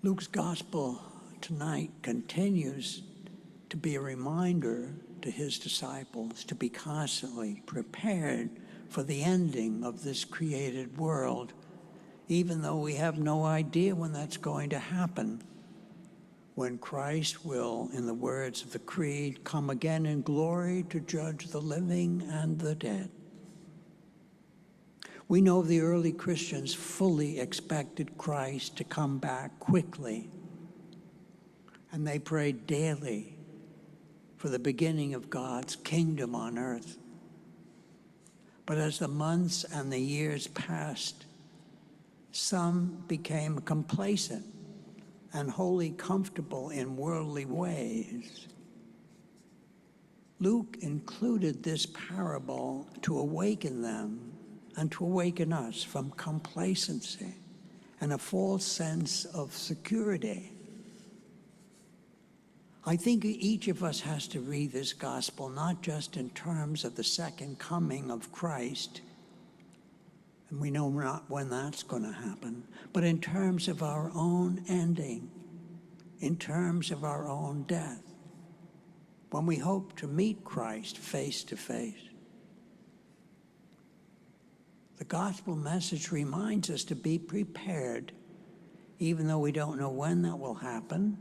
Luke's gospel tonight continues to be a reminder to his disciples to be constantly prepared for the ending of this created world, even though we have no idea when that's going to happen, when Christ will, in the words of the Creed, come again in glory to judge the living and the dead. We know the early Christians fully expected Christ to come back quickly, and they prayed daily for the beginning of God's kingdom on earth. But as the months and the years passed, some became complacent and wholly comfortable in worldly ways. Luke included this parable to awaken them and to awaken us from complacency and a false sense of security. I think each of us has to read this gospel not just in terms of the second coming of Christ, and we know not when that's going to happen, but in terms of our own ending, in terms of our own death, when we hope to meet Christ face to face. The gospel message reminds us to be prepared, even though we don't know when that will happen.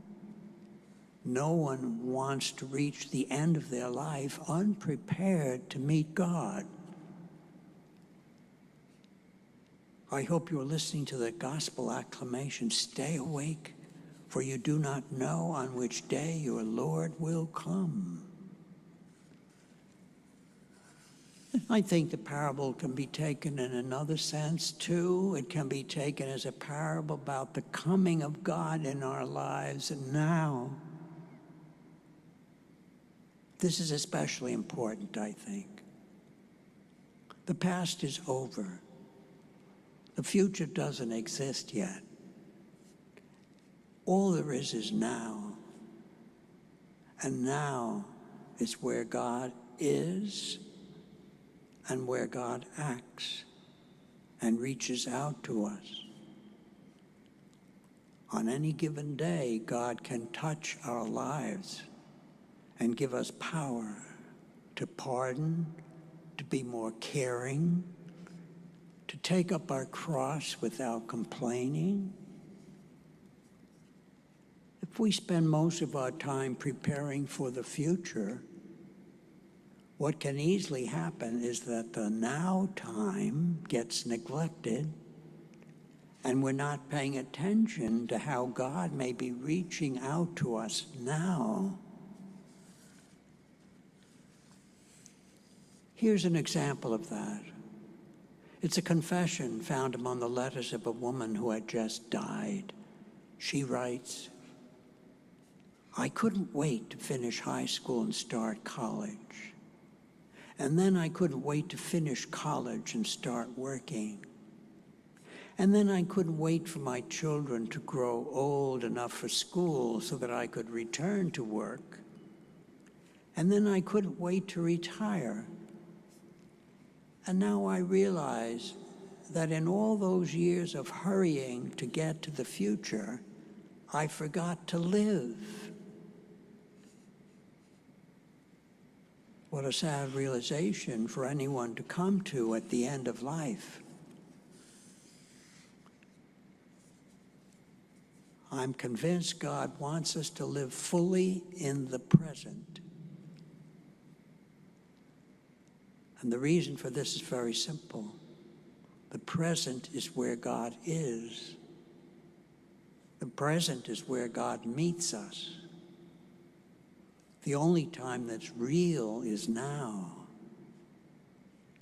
No one wants to reach the end of their life unprepared to meet God. I hope you're listening to the gospel acclamation, "Stay awake, for you do not know on which day your Lord will come." I think the parable can be taken in another sense, too. It can be taken as a parable about the coming of God in our lives now. This is especially important, I think. The past is over. The future doesn't exist yet. All there is now. And now is where God is and where God acts and reaches out to us. On any given day, God can touch our lives and give us power to pardon, to be more caring, to take up our cross without complaining. If we spend most of our time preparing for the future, what can easily happen is that the now time gets neglected and we're not paying attention to how God may be reaching out to us now. Here's an example of that. It's a confession found among the letters of a woman who had just died. She writes, "I couldn't wait to finish high school and start college. And then I couldn't wait to finish college and start working. And then I couldn't wait for my children to grow old enough for school so that I could return to work. And then I couldn't wait to retire. And now I realize that in all those years of hurrying to get to the future, I forgot to live." What a sad realization for anyone to come to at the end of life. I'm convinced God wants us to live fully in the present. And the reason for this is very simple. The present is where God is. The present is where God meets us. The only time that's real is now.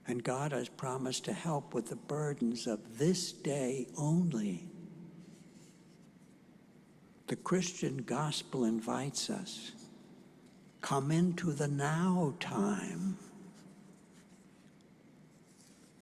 And God has promised to help with the burdens of this day only. The Christian gospel invites us, come into the now time.